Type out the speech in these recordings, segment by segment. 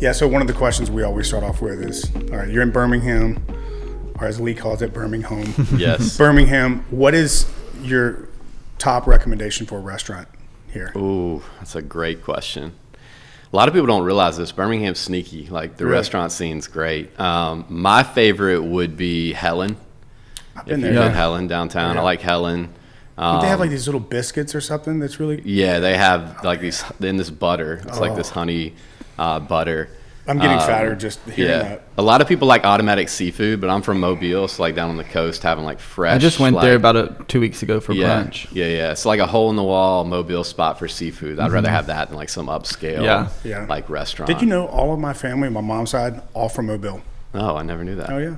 Yeah, so one of the questions we always start off with is, all right, you're in Birmingham, or as Lee calls it, Birmingham. Yes. Birmingham, what is your top recommendation for a restaurant here? Ooh, that's a great question. A lot of people don't realize this. Birmingham's sneaky. Like, the restaurant scene's great. My favorite would be Helen. I've been If there. you've been Helen downtown, I like Helen. Don't they have like these little biscuits or something that's really... Yeah, they have like these in this butter. It's like this honey butter. I'm getting fatter just hearing that. A lot of people like automatic seafood, but I'm from Mobile, so like down on the coast, having like fresh. I just went there about 2 weeks ago for brunch. Yeah. It's like a hole in the wall Mobile spot for seafood. I'd rather have that than like some upscale like restaurant. Did you know all of my family, my mom's side, all from Mobile? Oh, I never knew that. Oh, yeah.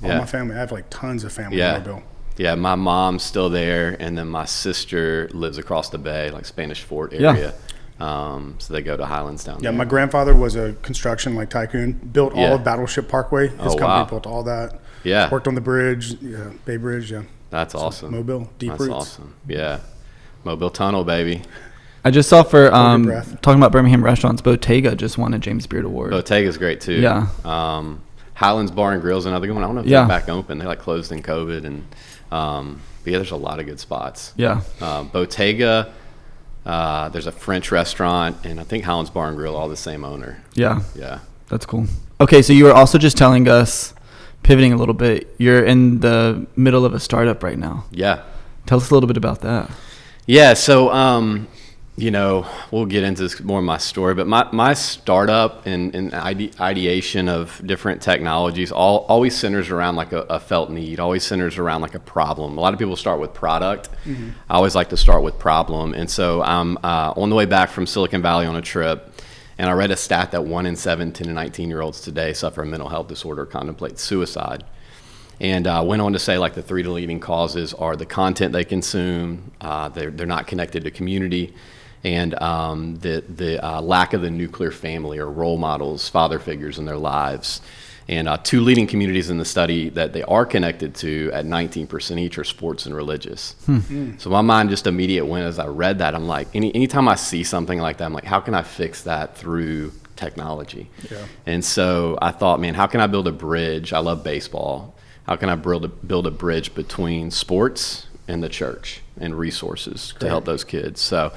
All my family. I have like tons of family in Mobile. Yeah, my mom's still there, and then my sister lives across the bay, like Spanish Fort area. So they go to Highlands down there. Yeah, my grandfather was a construction tycoon, built all of Battleship Parkway. His company built all that. Yeah. Worked on the bridge, Bay Bridge, That's awesome. Mobile, deep That's roots. awesome. Yeah. Mobile Tunnel, baby. I just saw for talking about Birmingham restaurants, Bottega just won a James Beard Award. Bottega's great too. Yeah. Highlands Bar and Grill's another good one. I don't know if they're back open. They like closed in COVID, and but yeah, there's a lot of good spots. Yeah. Bottega. There's a French restaurant, and I think Highlands Bar and Grill, all the same owner. Yeah. Yeah. That's cool. Okay, so you were also just telling us, pivoting a little bit, you're in the middle of a startup right now. Yeah. Tell us a little bit about that. Yeah, so we'll get into this more of my story, but my startup and ideation of different technologies always centers around like a felt need, always centers around like a problem. A lot of people start with product. Mm-hmm. I always like to start with problem. And so I'm on the way back from Silicon Valley on a trip, and I read a stat that 1 in 7 10 to 19-year-olds today suffer a mental health disorder or contemplate suicide. And went on to say like the 3 leading causes are the content they consume, they're not connected to community, and the lack of the nuclear family or role models, father figures in their lives. And 2 leading communities in the study that they are connected to at 19% each are sports and religious. So my mind just immediate went as I read that, I'm like, anytime I see something like that, I'm like, how can I fix that through technology? Yeah. And so I thought, man, how can I build a bridge? I love baseball. How can I build a bridge between sports and the church and resources to help those kids? So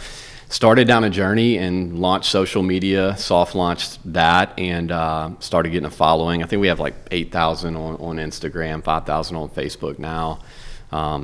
started down a journey and launched social media, soft launched that, and started getting a following. I think we have like 8,000 on Instagram, 5,000 on Facebook now,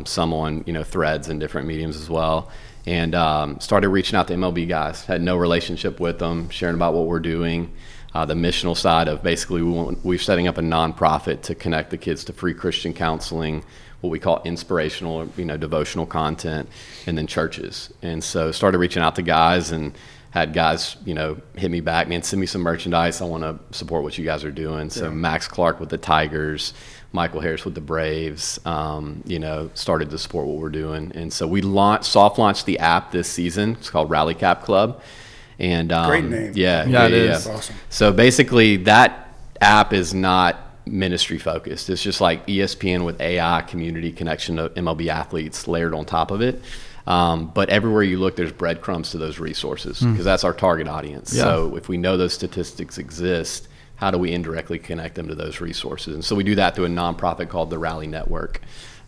some on Threads and different mediums as well. And started reaching out to MLB guys. Had no relationship with them, sharing about what we're doing. The missional side of basically we're setting up a nonprofit to connect the kids to free Christian counseling, what we call inspirational, devotional content, and then churches. And so started reaching out to guys and had guys, hit me back, man, send me some merchandise. I want to support what you guys are doing. So Max Clark with the Tigers, Michael Harris with the Braves, started to support what we're doing. And so we soft launched the app this season. It's called Rally Cap Club. And great name. Yeah, it is. That's awesome. So basically that app is not ministry focused. It's just like ESPN with AI community connection to MLB athletes layered on top of it. But everywhere you look, there's breadcrumbs to those resources because that's our target audience. Yeah. So if we know those statistics exist, how do we indirectly connect them to those resources? And so we do that through a nonprofit called the Rally Network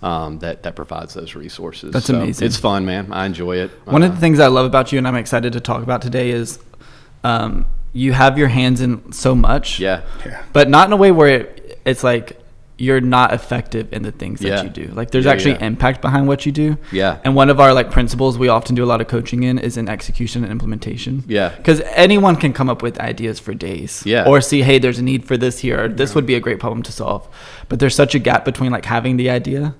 that provides those resources. That's amazing. It's fun, man. I enjoy it. One of the things I love about you and I'm excited to talk about today is you have your hands in so much. Yeah. But not in a way where it's like you're not effective in the things that you do. Like there's actually impact behind what you do. Yeah. And one of our principles we often do a lot of coaching in is in execution and implementation. Yeah. Because anyone can come up with ideas for days. Yeah. Or see, hey, there's a need for this here. Or this would be a great problem to solve. But there's such a gap between having the idea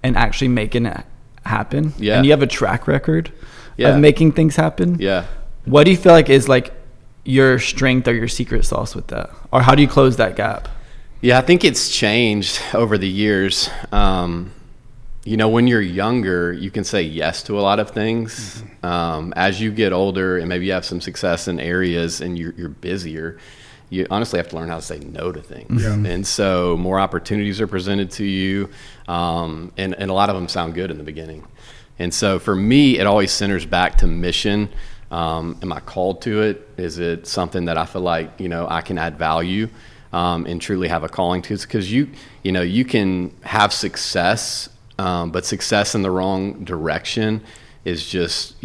and actually making it happen. Yeah. And you have a track record of making things happen. Yeah. What do you feel like is your strength or your secret sauce with that? Or how do you close that gap? Yeah, I think it's changed over the years. When you're younger, you can say yes to a lot of things. Mm-hmm. As you get older and maybe you have some success in areas and you're busier, you honestly have to learn how to say no to things. Yeah. And so more opportunities are presented to you, and a lot of them sound good in the beginning. And so for me, it always centers back to mission. Am I called to it? Is it something that I feel like, I can add value and truly have a calling to? Because you can have success, but success in the wrong direction is just,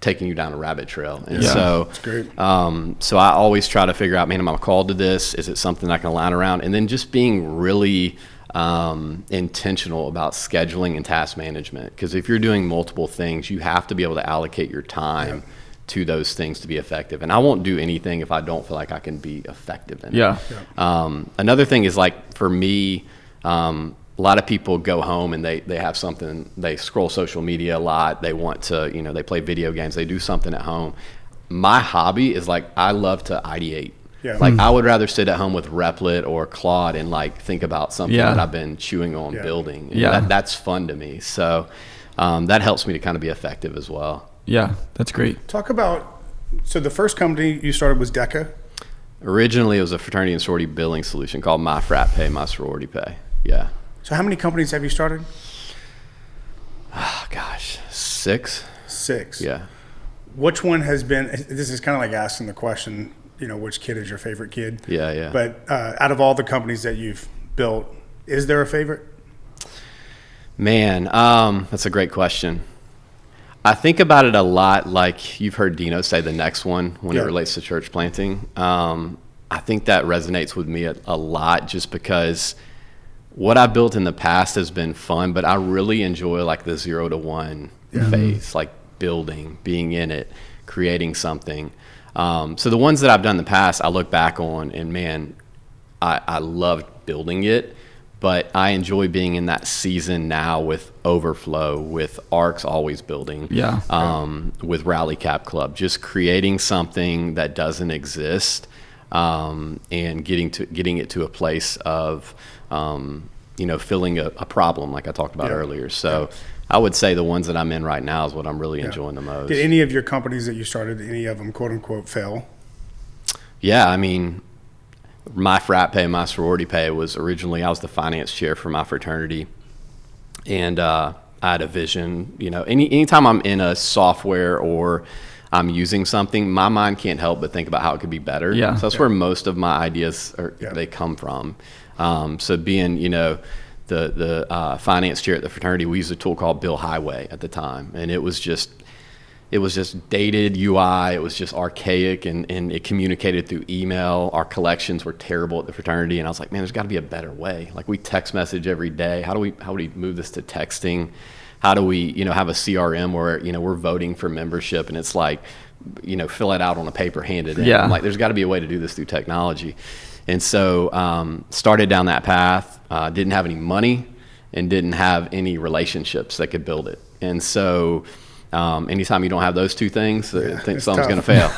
taking you down a rabbit trail. And so, that's great. So I always try to figure out, man, am I called to this? Is it something I can align around? And then just being really intentional about scheduling and task management. Because if you're doing multiple things, you have to be able to allocate your time to those things to be effective. And I won't do anything if I don't feel like I can be effective in it. Another thing is, like, for me, a lot of people go home and they have something, they scroll social media a lot. They want to, they play video games, they do something at home. My hobby is, like, I love to ideate. Like, I would rather sit at home with Replit or Claude and, like, think about something that I've been chewing on building. That's fun to me. So that helps me to kind of be effective as well. Yeah, that's great. Talk about, so the first company you started was DECA? Originally, it was a fraternity and sorority billing solution called My Frat Pay, My Sorority Pay. Yeah. So how many companies have you started? Oh, gosh, 6. 6. Yeah. Which one has been, this is kind of like asking the question, which kid is your favorite kid? Yeah. But out of all the companies that you've built, is there a favorite? Man, that's a great question. I think about it a lot, like you've heard Dino say the next one when it relates to church planting. I think that resonates with me a lot, just because what I built in the past has been fun, but I really enjoy, like, the 0 to 1 phase, like building, being in it, creating something. So the ones that I've done in the past, I look back on and, man, I loved building it, but I enjoy being in that season now with Overflow, with ARC's always building, with Rally Cap Club, just creating something that doesn't exist, and getting it to a place of, filling a problem, like I talked about earlier. So I would say the ones that I'm in right now is what I'm really enjoying the most. Did any of your companies that you started, any of them, quote unquote, fail? Yeah, I mean, My Frat Pay, My Sorority Pay was originally, I was the finance chair for my fraternity. And I had a vision, anytime I'm in a software or I'm using something, my mind can't help but think about how it could be better. So that's where most of my ideas they come from. So being, the finance chair at the fraternity, we used a tool called Bill Highway at the time. And it was just dated UI. It was just archaic, and it communicated through email. Our collections were terrible at the fraternity. And I was like, man, there's got to be a better way. Like, we text message every day. How do we move this to texting? How do we, have a CRM where, we're voting for membership and it's like, fill it out on a paper, hand it in. I'm like, there's got to be a way to do this through technology. And so started down that path, didn't have any money and didn't have any relationships that could build it. And so anytime you don't have those two things, I think something's going to fail.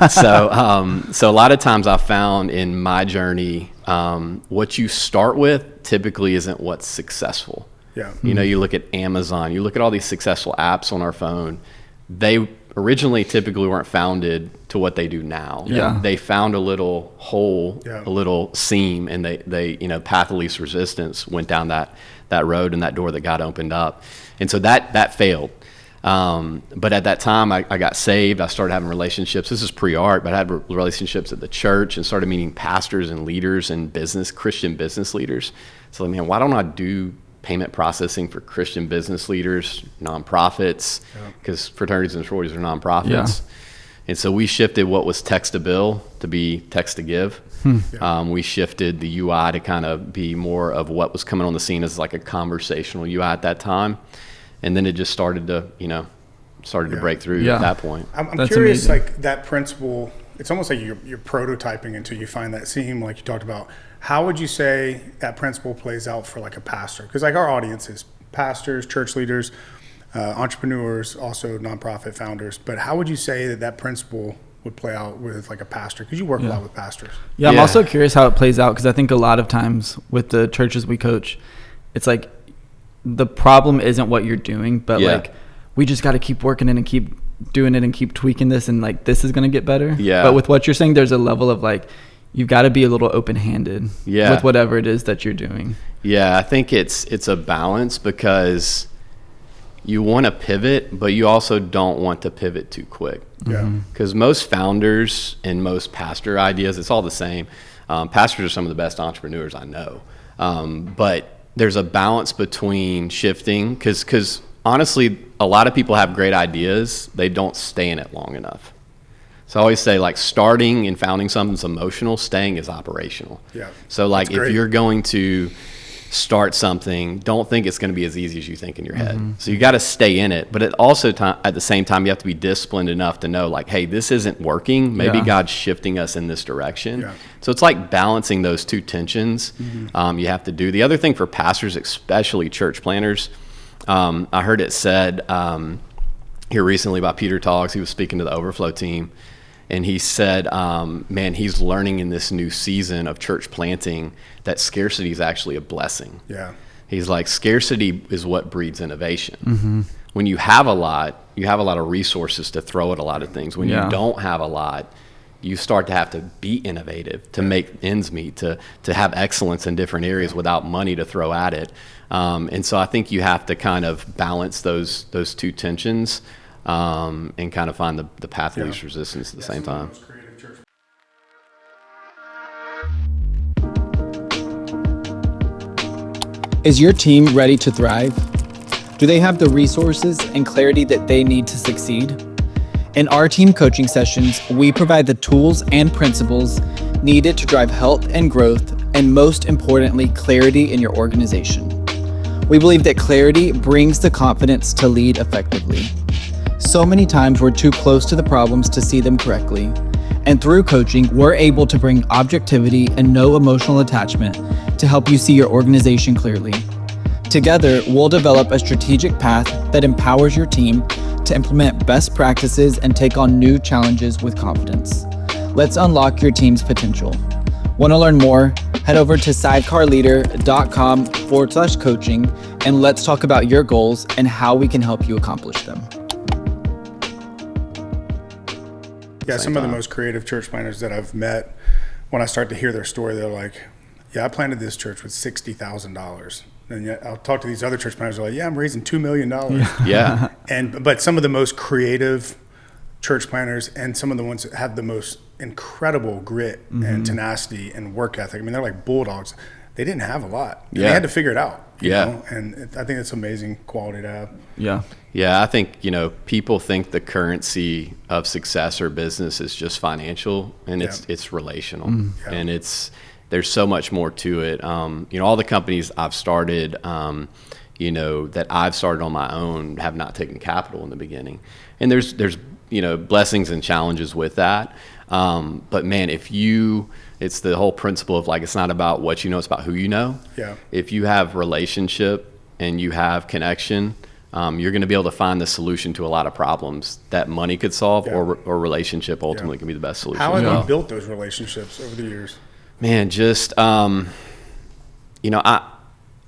So a lot of times I found in my journey, what you start with typically isn't what's successful. You look at Amazon, you look at all these successful apps on our phone. They originally typically weren't founded to what they do now. They found a little hole, a little seam, and they path of least resistance went down that road and that door that got opened up. And so that failed. But at that time I got saved. I started having relationships. This is pre-art, but I had relationships at the church and started meeting pastors and leaders and Christian business leaders. So, man, why don't I do payment processing for Christian business leaders, nonprofits, because fraternities and sororities are nonprofits. And so we shifted what was text to bill to be text to give. We shifted the UI to kind of be more of what was coming on the scene as like a conversational UI at that time. And then it just started to break through at that point. I'm curious, amazing. Like that principle, it's almost like you're prototyping until you find that seam, like you talked about. How would you say that principle plays out for like a pastor? Because like our audience is pastors, church leaders, entrepreneurs, also nonprofit founders. But how would you say that principle would play out with like a pastor? Because you work a lot with pastors. I'm also curious how it plays out, because I think a lot of times with the churches we coach, it's like the problem isn't what you're doing, but like we just got to keep working it and keep doing it and keep tweaking this, and like this is going to get better. But with what you're saying, there's a level of like, you've got to be a little open-handed with whatever it is that you're doing. I think it's a balance, because you want to pivot, but you also don't want to pivot too quick. Yeah. Because most founders and most pastor ideas, it's all the same. Pastors are some of the best entrepreneurs I know. But there's a balance between shifting, because honestly, a lot of people have great ideas. They don't stay in it long enough. So I always say, like, starting and founding something's emotional, staying is operational. Yeah. So like if you're going to start something, don't think it's going to be as easy as you think in your head. So you got to stay in it, but at the same time, you have to be disciplined enough to know, like, hey, this isn't working. Maybe God's shifting us in this direction. Yeah. So it's like balancing those two tensions. You have to do. The other thing for pastors, especially church planners, I heard it said here recently by Peter Toggs. He was speaking to the Overflow team, and he said, man, he's learning in this new season of church planting that scarcity is actually a blessing. Yeah. He's like, scarcity is what breeds innovation. When you have a lot of resources to throw at a lot of things. When you don't have a lot, you start to have to be innovative to make ends meet, to have excellence in different areas without money to throw at it. And so I think you have to kind of balance those two tensions, and kind of find the path of least resistance at the same time. Is your team ready to thrive? Do they have the resources and clarity that they need to succeed? In our team coaching sessions, we provide the tools and principles needed to drive health and growth, and most importantly, clarity in your organization. We believe that clarity brings the confidence to lead effectively. So many times we're too close to the problems to see them correctly. And through coaching, we're able to bring objectivity and no emotional attachment to help you see your organization clearly. Together, we'll develop a strategic path that empowers your team to implement best practices and take on new challenges with confidence. Let's unlock your team's potential. Want to learn more? Head over to sidecarleader.com/coaching, and let's talk about your goals and how we can help you accomplish them. Yeah, some of the most creative church planners that I've met, when I start to hear their story, they're like, yeah, I planted this church with $60,000. And yet I'll talk to these other church planners, they're like, yeah, I'm raising $2 million. Yeah. But some of the most creative church planners and some of the ones that have the most incredible grit and tenacity and work ethic, I mean, they're like bulldogs. They didn't have a lot. They had to figure it out. You know? And I think it's amazing quality to have. Yeah. Yeah, I think, people think the currency of success or business is just financial, and it's relational. And there's so much more to it. All the companies I've started, that I've started on my own have not taken capital in the beginning. And there's blessings and challenges with that. But man, it's the whole principle of, like, it's not about what you know, it's about who you know. Yeah. If you have relationship and you have connection, you're going to be able to find the solution to a lot of problems that money could solve, or relationship ultimately can be the best solution. How have you built those relationships over the years? Man, just, I'm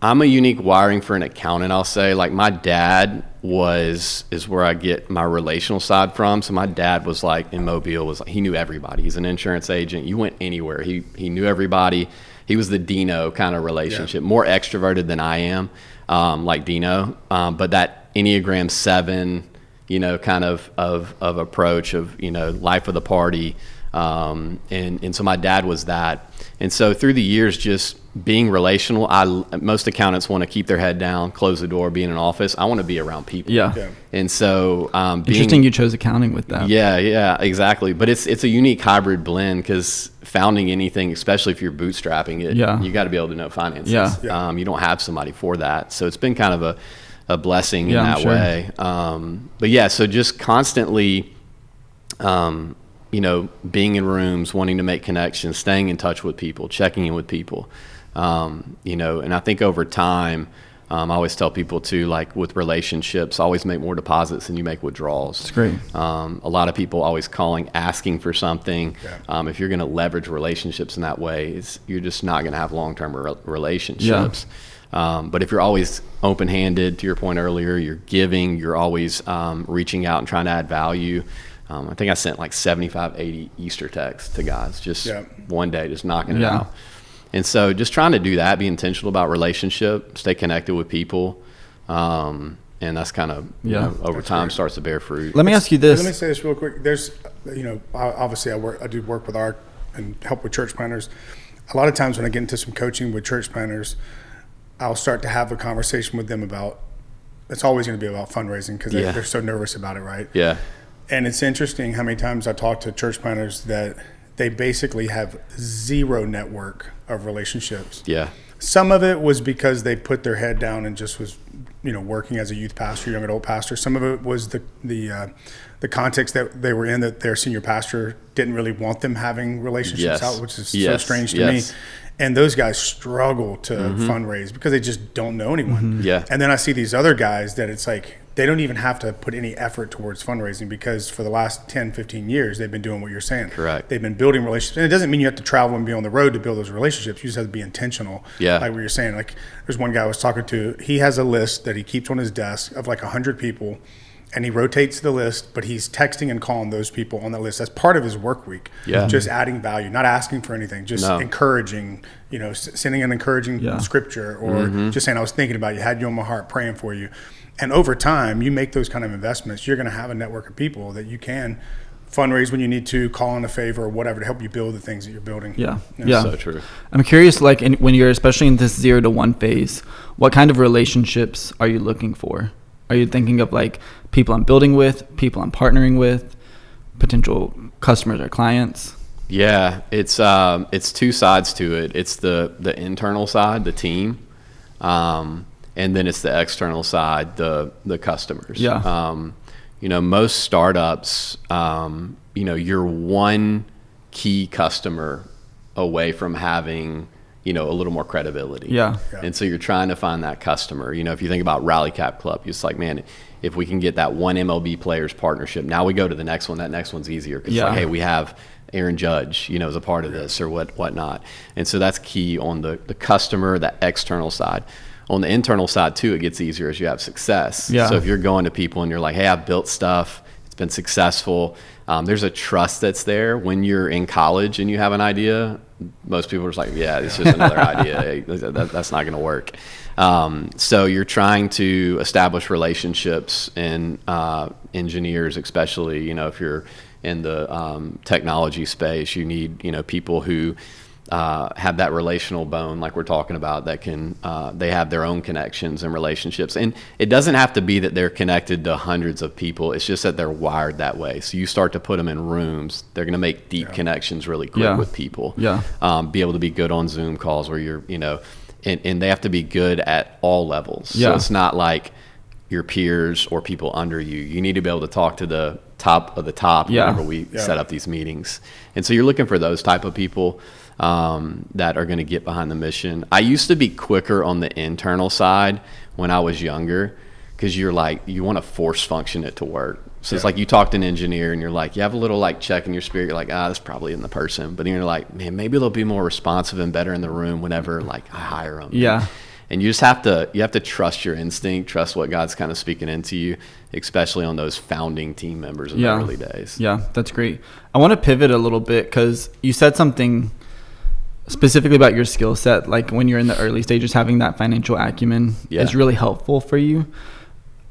a unique wiring for an accountant, I'll say. Like, my dad is where I get my relational side from. So my dad was like, in Mobile, he knew everybody. He's an insurance agent. You went anywhere, he knew everybody. He was the Dino kind of relationship, more extroverted than I am, like Dino. But that Enneagram 7, kind of approach of, life of the party. And so my dad was that. And so through the years, just being relational, most accountants want to keep their head down, close the door, be in an office. I want to be around people. Yeah. And so, interesting you chose accounting with that. Yeah, exactly. But it's a unique hybrid blend, because founding anything, especially if you're bootstrapping it, you got to be able to know finances. Yeah. You don't have somebody for that. So it's been kind of a blessing in that way. But yeah, so just constantly, being in rooms, wanting to make connections, staying in touch with people, checking in with people, and I think over time, I always tell people too, like with relationships, always make more deposits than you make withdrawals. That's great. A lot of people always calling, asking for something. If you're going to leverage relationships in that way, you're just not going to have long-term relationships. But if you're always open-handed, to your point earlier, you're giving, you're always reaching out and trying to add value. I think I sent like 75, 80 Easter texts to guys just one day, just knocking it out. And so just trying to do that, be intentional about relationship, stay connected with people, and and that's kind of over time starts to bear fruit. Let me ask you this. Let me say this real quick. There's, obviously I do work with art and help with church planners. A lot of times when I get into some coaching with church planners, I'll start to have a conversation with them about, it's always going to be about fundraising because they're so nervous about it, right? Yeah. And it's interesting how many times I talk to church planners that they basically have zero network of relationships. Yeah. Some of it was because they put their head down and just was, working as a youth pastor, young adult pastor. Some of it was the context that they were in, that their senior pastor didn't really want them having relationships out, which is so strange to me. And those guys struggle to fundraise because they just don't know anyone. Yeah. And then I see these other guys that it's like, they don't even have to put any effort towards fundraising because for the last 10, 15 years, they've been doing what you're saying. Correct. They've been building relationships. And it doesn't mean you have to travel and be on the road to build those relationships. You just have to be intentional. Yeah. Like what you're saying. Like there's one guy I was talking to, he has a list that he keeps on his desk of like 100 people, and he rotates the list, but he's texting and calling those people on that list. That's part of his work week. Yeah. Just adding value, not asking for anything, just encouraging, sending an encouraging scripture, or just saying, I was thinking about you, had you on my heart, praying for you. And over time, you make those kind of investments, you're going to have a network of people that you can fundraise when you need to, call in a favor or whatever to help you build the things that you're building. Yeah. So true. I'm curious, when you're especially in this 0 to 1 phase, what kind of relationships are you looking for? Are you thinking of like people I'm building with, people I'm partnering with, potential customers or clients? Yeah, it's two sides to it. It's the internal side, the team, and then it's the external side, the customers. Yeah. Most startups, you're one key customer away from having, a little more credibility. Yeah. And so you're trying to find that customer. If you think about Rally Cap Club, it's like, man, if we can get that one MLB players partnership, now we go to the next one. That next one's easier because it's like, hey, we have Aaron Judge, as a part of this or whatnot. And so that's key on the customer, that external side. On the internal side too, it gets easier as you have success. Yeah. So if you're going to people and you're like, hey, I've built stuff, it's been successful. There's a trust that's there. When you're in college and you have an idea, most people are just like, yeah, it's just another idea. That's not going to work. So you're trying to establish relationships, and engineers especially, if you're in the technology space, you need, people who have that relational bone like we're talking about, that can they have their own connections and relationships. And it doesn't have to be that they're connected to hundreds of people. It's just that they're wired that way. So you start to put them in rooms, they're going to make deep connections really quick with people. Be able to be good on Zoom calls where you're, and they have to be good at all levels. So it's not like your peers or people under you. You need to be able to talk to the top of the top whenever we set up these meetings. And so you're looking for those type of people that are going to get behind the mission. I used to be quicker on the internal side when I was younger, because you want to force function it to work. So it's like you talk to an engineer and you're like, you have a little check in your spirit. You're like, this probably isn't the person. But then you're like, man, maybe they'll be more responsive and better in the room whenever I hire them. Yeah. And you just have to trust your instinct, trust what God's kind of speaking into you, especially on those founding team members in the early days. Yeah, that's great. I want to pivot a little bit because you said something specifically about your skill set. Like when you're in the early stages, having that financial acumen is really helpful for you.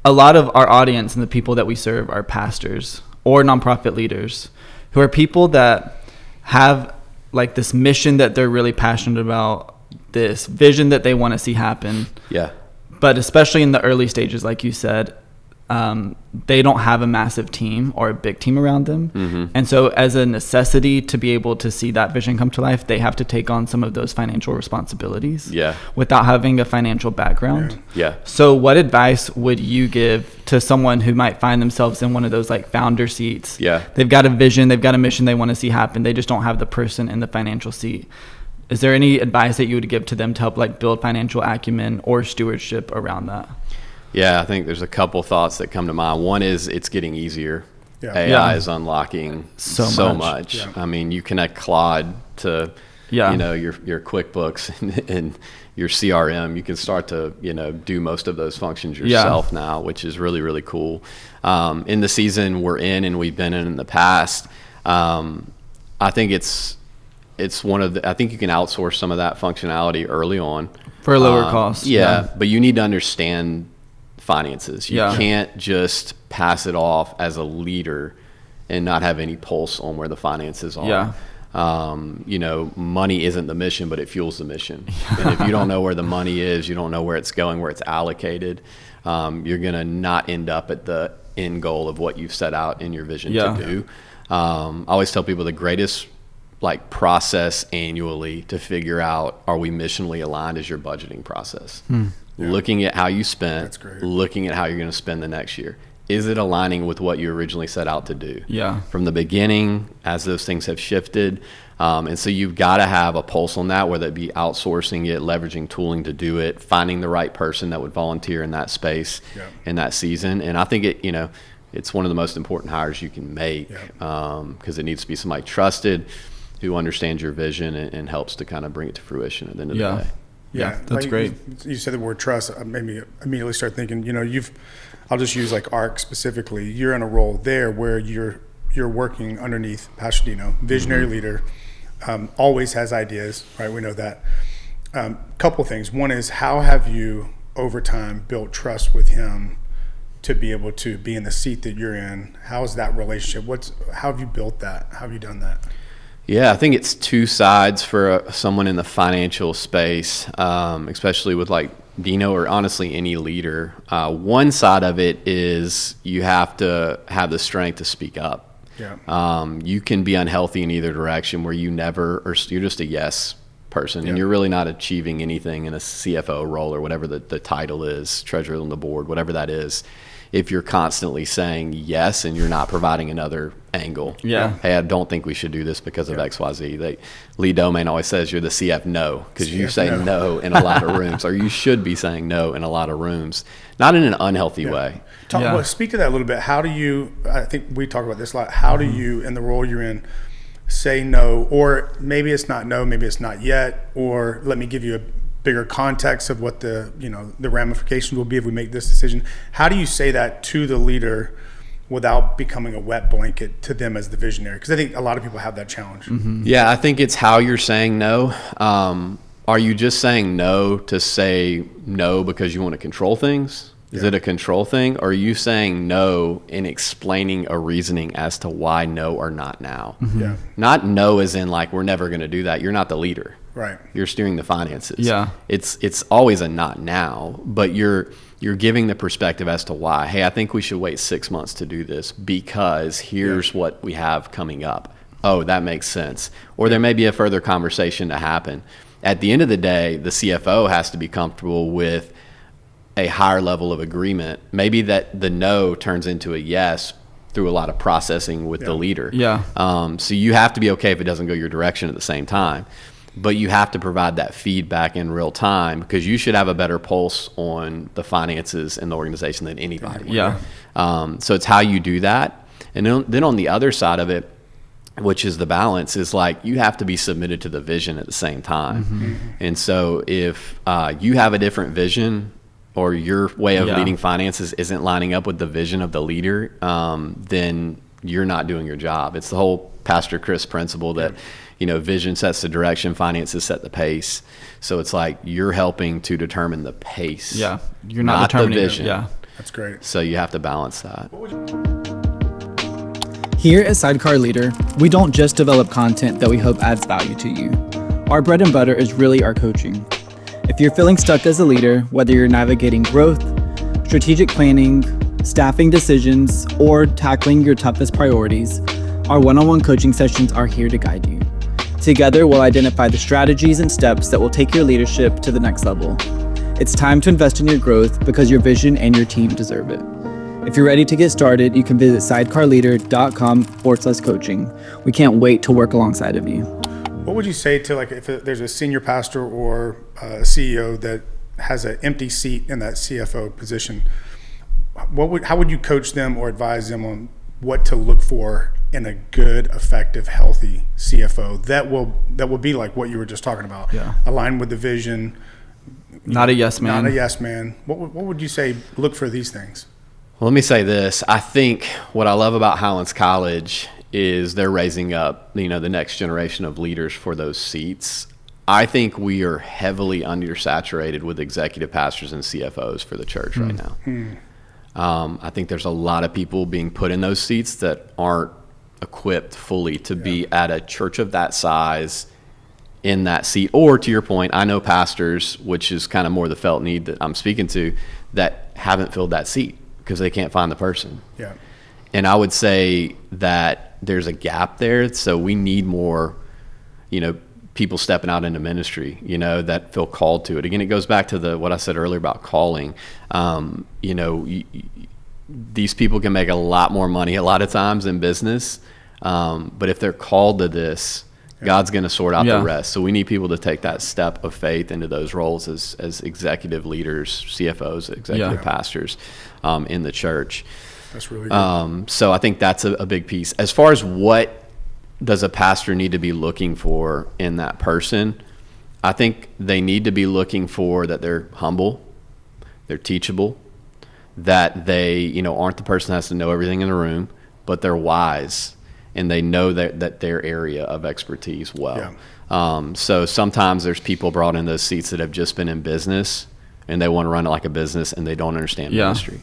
A lot of our audience and the people that we serve are pastors or nonprofit leaders who are people that have this mission that they're really passionate about, this vision that they want to see happen. Yeah. But especially in the early stages, like you said, they don't have a massive team or a big team around them. Mm-hmm. And so as a necessity to be able to see that vision come to life, they have to take on some of those financial responsibilities without having a financial background. Yeah. So what advice would you give to someone who might find themselves in one of those founder seats? Yeah. They've got a vision, they've got a mission they want to see happen. They just don't have the person in the financial seat. Is there any advice that you would give to them to help build financial acumen or stewardship around that? Yeah, I think there's a couple thoughts that come to mind. One is it's getting easier. Yeah. AI is unlocking so much. Yeah. I mean, you connect Claude to your QuickBooks and your CRM. You can start to do most of those functions yourself now, which is really, really cool. In the season we're in and we've been in the past, I think it's one of the. I think you can outsource some of that functionality early on for a lower cost. Yeah, but you need to understand finances. You can't just pass it off as a leader and not have any pulse on where the finances are. Money isn't the mission, but it fuels the mission. And if you don't know where the money is, you don't know where it's going, where it's allocated, you're going to not end up at the end goal of what you've set out in your vision to do. I always tell people the greatest process annually to figure out, are we missionally aligned, is your budgeting process. Looking at how you spent, looking at how you're going to spend the next year. Is it aligning with what you originally set out to do? From the beginning, as those things have shifted. And so you've got to have a pulse on that, whether it be outsourcing it, leveraging tooling to do it, finding the right person that would volunteer in that space in that season. And I think it's one of the most important hires you can make, because it needs to be somebody trusted, who understands your vision and helps to kind of bring it to fruition at the end of the day. Yeah, that's great. You said the word trust. It made me immediately start thinking, I'll just use ARC specifically. You're in a role there where you're working underneath Pastor Dino, visionary leader, always has ideas, right? We know that. Couple things. One is, how have you over time built trust with him to be able to be in the seat that you're in? How is that relationship? How have you built that? How have you done that? Yeah, I think it's two sides for someone in the financial space, especially with Dino, or honestly any leader. One side of it is you have to have the strength to speak up. You can be unhealthy in either direction, where you're just a yes person, and you're really not achieving anything in a CFO role, or whatever the title is, treasurer on the board, whatever that is, if you're constantly saying yes and you're not providing another angle. Hey, I don't think we should do this because of XYZ. Lee Domain always says you're the CF no, because you say no in a lot of rooms, or you should be saying no in a lot of rooms, not in an unhealthy way. Speak to that a little bit. How do you, I think we talk about this a lot, how do you, in the role you're in, say no, or maybe it's not no, maybe it's not yet, or let me give you a bigger context of what the ramifications will be if we make this decision. How do you say that to the leader without becoming a wet blanket to them as the visionary? Because I think a lot of people have that challenge. Yeah, I think it's how you're saying no. Are you just saying no to say no because you want to control things? Is it a control thing? Or are you saying no and explaining a reasoning as to why no or not now? Not no as in we're never going to do that. You're not the leader. Right. You're steering the finances. It's always a not now, but you're giving the perspective as to why. Hey, I think we should wait 6 months to do this because here's what we have coming up. Oh, that makes sense. Or there may be a further conversation to happen. At the end of the day, the CFO has to be comfortable with a higher level of agreement. Maybe that the no turns into a yes through a lot of processing with the leader. So you have to be okay if it doesn't go your direction at the same time. But you have to provide that feedback in real time, because you should have a better pulse on the finances in the organization than anybody. So it's how you do that. And then on the other side of it, which is the balance, is you have to be submitted to the vision at the same time. And so if you have a different vision, or your way of leading finances isn't lining up with the vision of the leader, then you're not doing your job. It's the whole Pastor Chris principle that vision sets the direction, finances set the pace. So it's you're helping to determine the pace. You're not determining the vision. That's great. So you have to balance that. Here at Sidecar Leader, we don't just develop content that we hope adds value to you. Our bread and butter is really our coaching. If you're feeling stuck as a leader, whether you're navigating growth, strategic planning, staffing decisions, or tackling your toughest priorities, our one-on-one coaching sessions are here to guide you. Together, we'll identify the strategies and steps that will take your leadership to the next level. It's time to invest in your growth, because your vision and your team deserve it. If you're ready to get started, you can visit sidecarleader.com/coaching. We can't wait to work alongside of you. What would you say to if there's a senior pastor or a CEO that has an empty seat in that CFO position? How would you coach them or advise them on what to look for in a good, effective, healthy CFO that will be like what you were just talking about? Aligned with the vision. Not a yes man. Not a yes man. What would you say? Look for these things. Well, let me say this. I think what I love about Highlands College is they're raising up, the next generation of leaders for those seats. I think we are heavily undersaturated with executive pastors and CFOs for the church right now. I think there's a lot of people being put in those seats that aren't equipped fully to be at a church of that size in that seat. Or to your point, I know pastors, which is kind of more the felt need that I'm speaking to, that haven't filled that seat because they can't find the person. Yeah. And I would say that there's a gap there. So we need more, people stepping out into ministry, that feel called to it. Again, it goes back to what I said earlier about calling. These people can make a lot more money a lot of times in business. But if they're called to this, God's going to sort out the rest. So we need people to take that step of faith into those roles as executive leaders, CFOs, executive pastors in the church. That's really good. So I think that's a big piece. As far as what does a pastor need to be looking for in that person, I think they need to be looking for that they're humble, they're teachable, that they aren't the person that has to know everything in the room, but they're wise and they know that their area of expertise well. Yeah. So sometimes there's people brought in those seats that have just been in business and they want to run it like a business and they don't understand ministry.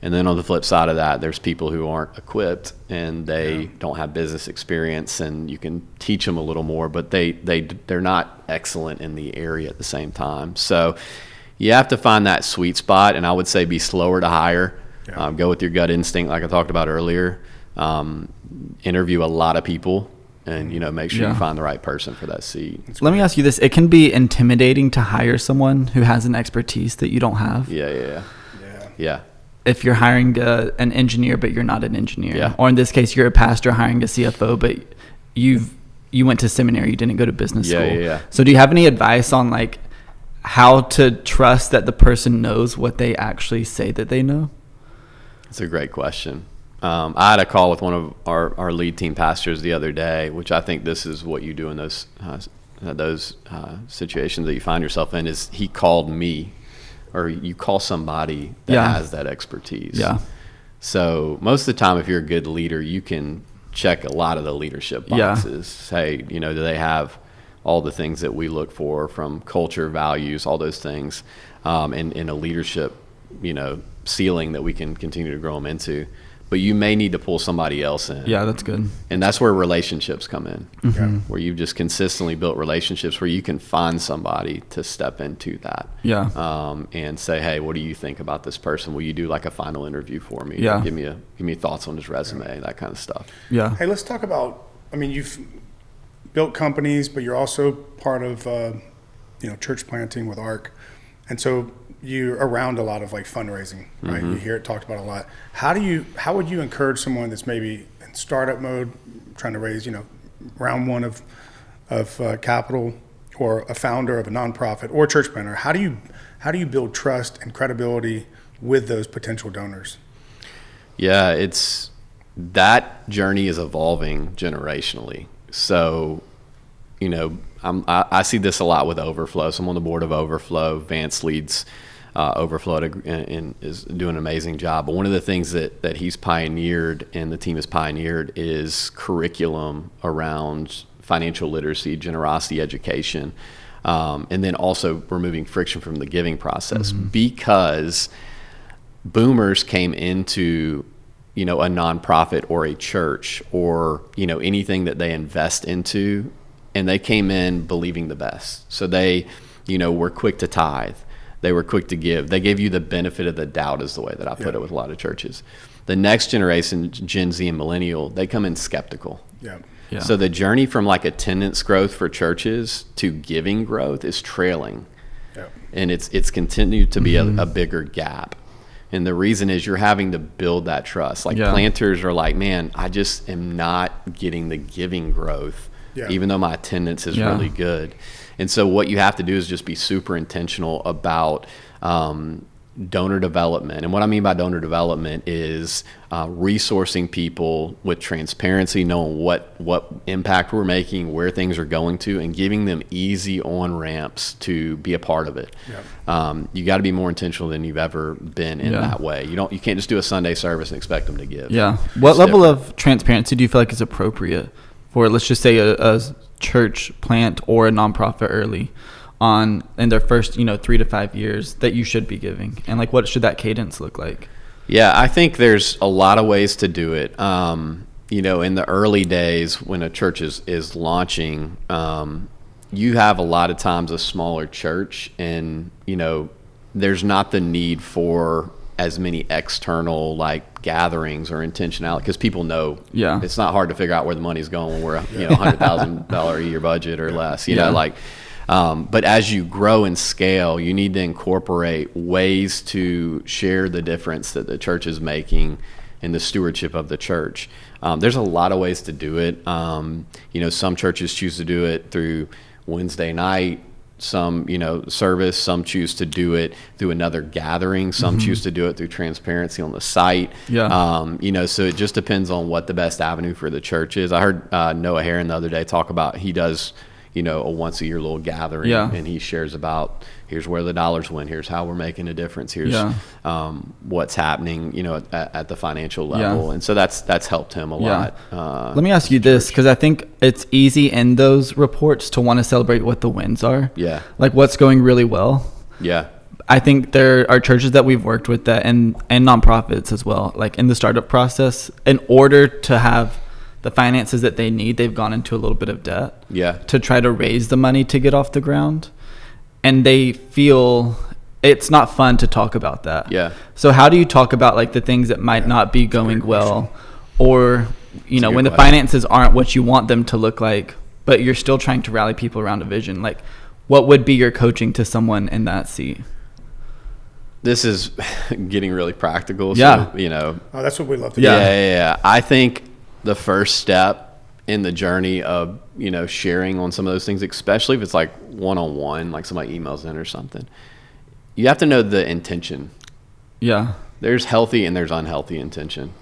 And then on the flip side of that, there's people who aren't equipped and they don't have business experience, and you can teach them a little more, but they're not excellent in the area at the same time. So you have to find that sweet spot, and I would say be slower to hire. Go with your gut instinct like I talked about earlier. Interview a lot of people and make sure you find the right person for that seat. Let me ask you this. It can be intimidating to hire someone who has an expertise that you don't have. Yeah. If you're hiring an engineer, but you're not an engineer, or in this case, you're a pastor hiring a CFO, but you went to seminary, you didn't go to business school. So do you have any advice on like how to trust that the person knows what they actually say that they know? That's a great question. I had a call with one of our lead team pastors the other day, which I think this is what you do in those situations that you find yourself in, is he called me, or you call somebody that has that expertise. Yeah. So most of the time, if you're a good leader, you can check a lot of the leadership boxes. Say, do they have all the things that we look for from culture, values, all those things, in a leadership, ceiling that we can continue to grow them into. But you may need to pull somebody else in. Yeah, that's good. And that's where relationships come in, where you've just consistently built relationships where you can find somebody to step into that. And say, hey, what do you think about this person? Will you do like a final interview for me? Give me thoughts on his resume, that kind of stuff. Hey, let's talk about, you've built companies, but you're also part of, church planting with ARC. And so you're around a lot of like fundraising, right? You hear it talked about a lot. How would you encourage someone that's maybe in startup mode, trying to raise, round one of capital, or a founder of a nonprofit or church planter? How do you build trust and credibility with those potential donors? Yeah, that journey is evolving generationally. So, I see this a lot with Overflow. So I'm on the board of Overflow. Vance leads Overflow and is doing an amazing job. But one of the things that he's pioneered and the team has pioneered is curriculum around financial literacy, generosity, education, and then also removing friction from the giving process. Because boomers came into a nonprofit or a church or anything that they invest into, and they came in believing the best. So they were quick to tithe. They were quick to give. They gave you the benefit of the doubt, is the way that I put it with a lot of churches. The next generation, Gen Z and millennial, they come in skeptical. So the journey from like attendance growth for churches to giving growth is trailing. And it's continued to be a bigger gap. And the reason is you're having to build that trust. Like planters are like, man, I just am not getting the giving growth, even though my attendance is really good. And so what you have to do is just be super intentional about donor development. And what I mean by donor development is resourcing people with transparency, knowing what impact we're making, where things are going to, and giving them easy on-ramps to be a part of it. You got to be more intentional than you've ever been in that way. You can't just do a Sunday service and expect them to give. What level of transparency do you feel like is appropriate for, let's just say a church plant or a nonprofit early on in their first 3 to 5 years that you should be giving, and like what should that cadence look like? Yeah, I think there's a lot of ways to do it. In the early days when a church is launching, you have a lot of times a smaller church, and there's not the need for as many external like gatherings or intentionality, because people know it's not hard to figure out where the money's going when we're $100,000 a year budget or less. But as you grow and scale, you need to incorporate ways to share the difference that the church is making in the stewardship of the church. There's a lot of ways to do it. Some churches choose to do it through Wednesday night, some service, some choose to do it through another gathering, some choose to do it through transparency on the site. So it just depends on what the best avenue for the church is. I heard Noah Herron the other day talk about, he does a once a year little gathering, and he shares about, here's where the dollars went, here's how we're making a difference, here's what's happening at the financial level. And so that's helped him a lot. Let me ask you this, because I think it's easy in those reports to want to celebrate what the wins are, like what's going really well. I think there are churches that we've worked with that, and nonprofits as well, like in the startup process, in order to have the finances that they need, they've gone into a little bit of debt to try to raise the money to get off the ground, and they feel it's not fun to talk about that. So how do you talk about like the things that might not be going well, or when the finances aren't what you want them to look like, but you're still trying to rally people around a vision? Like, what would be your coaching to someone in that seat? This is getting really practical. So, that's what we love to do. I think the first step in the journey of sharing on some of those things, especially if it's like one-on-one, like somebody emails in or something, you have to know the intention. There's healthy and there's unhealthy intention.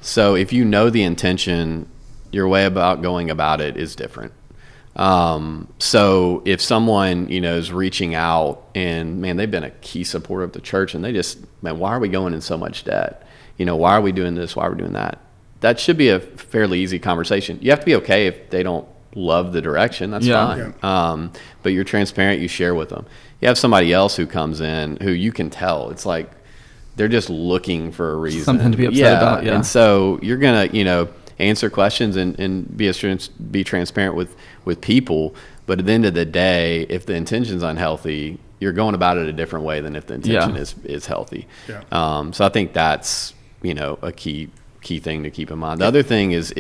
So if you know the intention, your way about going about it is different. So if someone is reaching out and they've been a key supporter of the church, and they just, why are we going in so much debt? Why are we doing this? Why are we doing that? That should be a fairly easy conversation. You have to be okay if they don't love the direction. That's fine. But you're transparent. You share with them. You have somebody else who comes in who you can tell, it's like they're just looking for a reason. Something to be upset about. And so you're going to, answer questions and be transparent with people. But at the end of the day, if the intention's unhealthy, you're going about it a different way than if the intention is healthy. So I think that's, a key thing to keep in mind. The other thing is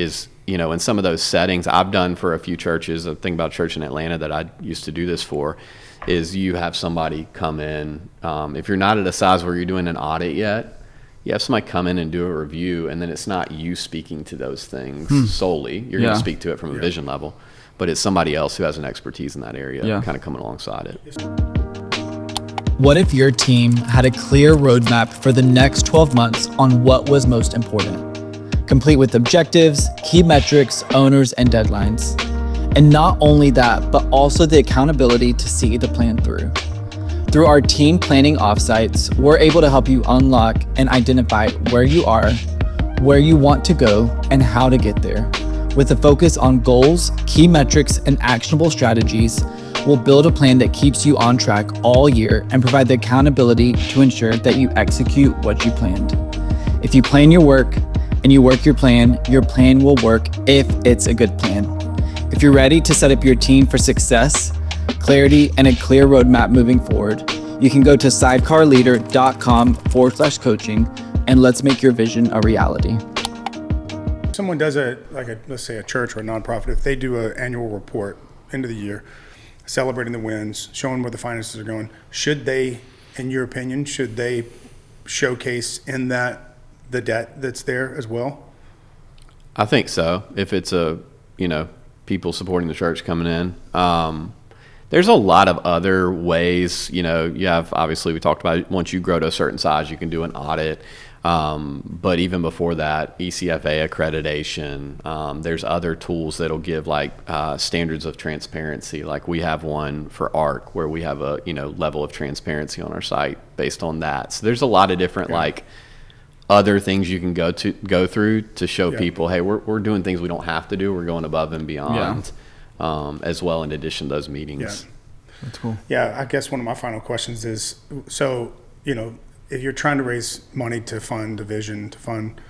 in some of those settings I've done for a few churches, a thing about a church in Atlanta that I used to do this for, is you have somebody come in, if you're not at a size where you're doing an audit yet, you have somebody come in and do a review, and then it's not you speaking to those things solely. You're going to speak to it from a vision level, but it's somebody else who has an expertise in that area kind of coming alongside it. What if your team had a clear roadmap for the next 12 months on what was most important, complete with objectives, key metrics, owners, and deadlines? And not only that, but also the accountability to see the plan through. Through our team planning offsites, we're able to help you unlock and identify where you are, where you want to go, and how to get there. With a focus on goals, key metrics, and actionable strategies, we'll build a plan that keeps you on track all year and provide the accountability to ensure that you execute what you planned. If you plan your work and you work your plan will work if it's a good plan. If you're ready to set up your team for success, clarity, and a clear roadmap moving forward, you can go to sidecarleader.com/coaching, and let's make your vision a reality. Someone does let's say a church or a nonprofit, if they do an annual report end of the year, celebrating the wins, showing where the finances are going, should they, in your opinion, showcase in that the debt that's there as well? I think so. If it's people supporting the church coming in, there's a lot of other ways. You have, obviously we talked about it, once you grow to a certain size, you can do an audit. But even before that, ECFA accreditation, there's other tools that'll give standards of transparency. Like we have one for ARC where we have a, level of transparency on our site based on that. So there's a lot of different other things you can go through to show people, hey, we're doing things we don't have to do. We're going above and beyond, as well, in addition to those meetings. Yeah. That's cool. Yeah, I guess one of my final questions is, so, if you're trying to raise money to fund a vision, to fund,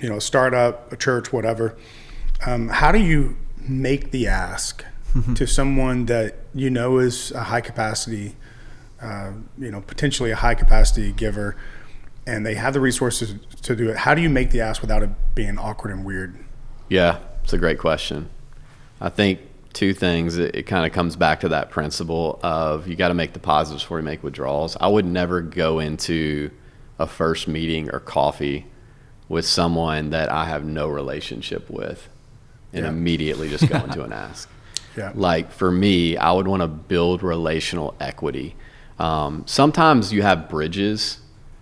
a startup, a church, whatever, how do you make the ask to someone that is a high capacity, potentially a high capacity giver, and they have the resources to do it? How do you make the ask without it being awkward and weird? Yeah, it's a great question. I think two things. It kind of comes back to that principle of you got to make deposits before you make withdrawals. I would never go into a first meeting or coffee with someone that I have no relationship with and immediately just go into an ask. Yeah. Like for me, I would want to build relational equity. Sometimes you have bridges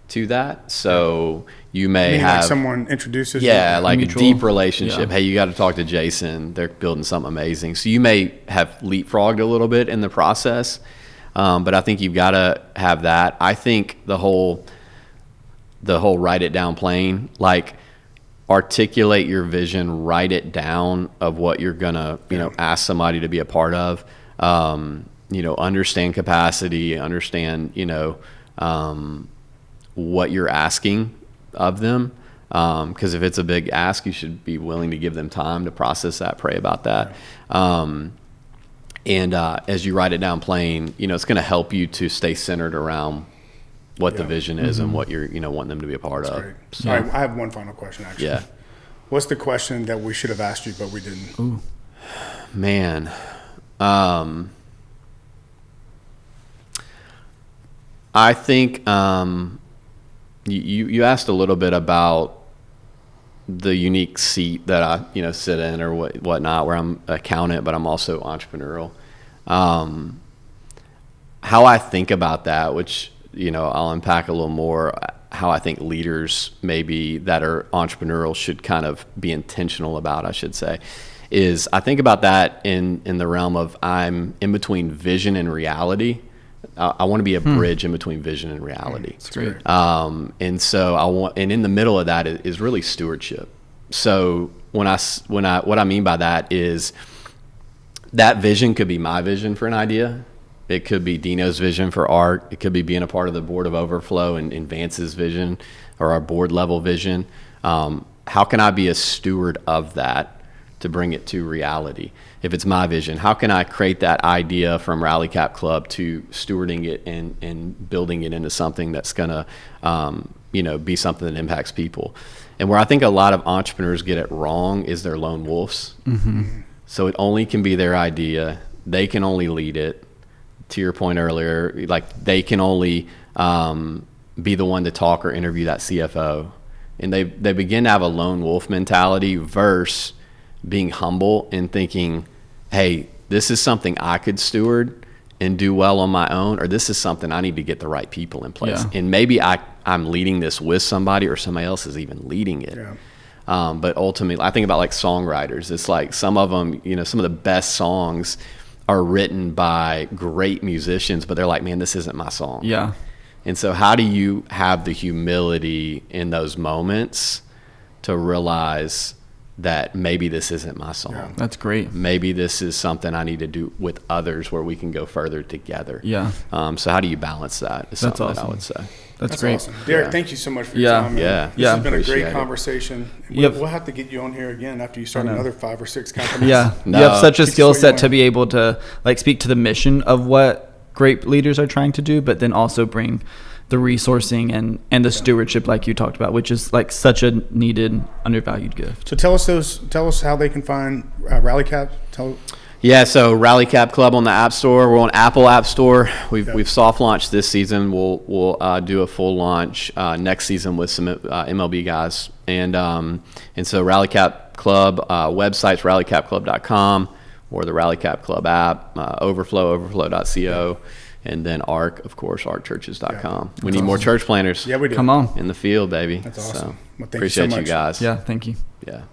to that. So you may have like someone introduces like mutual, a deep relationship. Hey, you got to talk to Jason. They're building something amazing. So you may have leapfrogged a little bit in the process. But I think you've got to have that. I think the whole write it down plain, like articulate your vision, write it down of what you're going to, ask somebody to be a part of, understand capacity, understand, what you're asking of them. Because if it's a big ask, you should be willing to give them time to process that, pray about that. And as you write it down plain, it's going to help you to stay centered around what the vision is and what you're, wanting them to be a part of. Great. So, All right, I have one final question, actually. Yeah. What's the question that we should have asked you, but we didn't? Ooh. Man. I think you asked a little bit about the unique seat that I sit in or whatnot, where I'm accountant, but I'm also entrepreneurial. How I think about that, which I'll unpack a little more, how I think leaders maybe that are entrepreneurial should kind of be intentional about, I should say, is I think about that in the realm of I'm in between vision and reality. I want to be a bridge in between vision and reality. That's great. And so and in the middle of that is really stewardship. So what I mean by that is that vision could be my vision for an idea. It could be Dino's vision for art. It could be being a part of the board of Overflow and Vance's vision or our board level vision. How can I be a steward of that to bring it to reality? If it's my vision, how can I create that idea from Rally Cap Club to stewarding it and building it into something that's going to, be something that impacts people? And where I think a lot of entrepreneurs get it wrong is they're lone wolves. Mm-hmm. So it only can be their idea. They can only lead it. To your point earlier, like they can only be the one to talk or interview that CFO. And they begin to have a lone wolf mentality versus being humble and thinking, hey, this is something I could steward and do well on my own, or this is something I need to get the right people in place. Yeah. And maybe I'm leading this with somebody or somebody else is even leading it. Yeah. But ultimately, I think about like songwriters. It's like some of them, some of the best songs are written by great musicians, but they're like, man, this isn't my song. Yeah. And so how do you have the humility in those moments to realize that maybe this isn't my song? Yeah, that's great. Maybe this is something I need to do with others where we can go further together. Yeah. So how do you balance that? Is that's something awesome. that I would say. That's great. Awesome. Derek, thank you so much for your time. Yeah. This has been a great conversation. We'll have to get you on here again after you start another 5 or 6 companies. Yeah. You have such a skill set to be able to like speak to the mission of what great leaders are trying to do, but then also bring the resourcing and the stewardship like you talked about, which is like such a needed, undervalued gift. So tell us how they can find Rally Cap. Yeah, so Rally Cap Club on the App Store. We're on Apple App Store. We've soft launched this season. We'll do a full launch next season with some MLB guys. And so Rally Cap Club website's rallycapclub.com or the Rally Cap Club app, overflow.co, and then ARC, of course, arcchurches.com. We need more church planners. Yeah, we do. Come on. In the field, baby. That's awesome. So, appreciate you guys. Yeah, thank you. Yeah.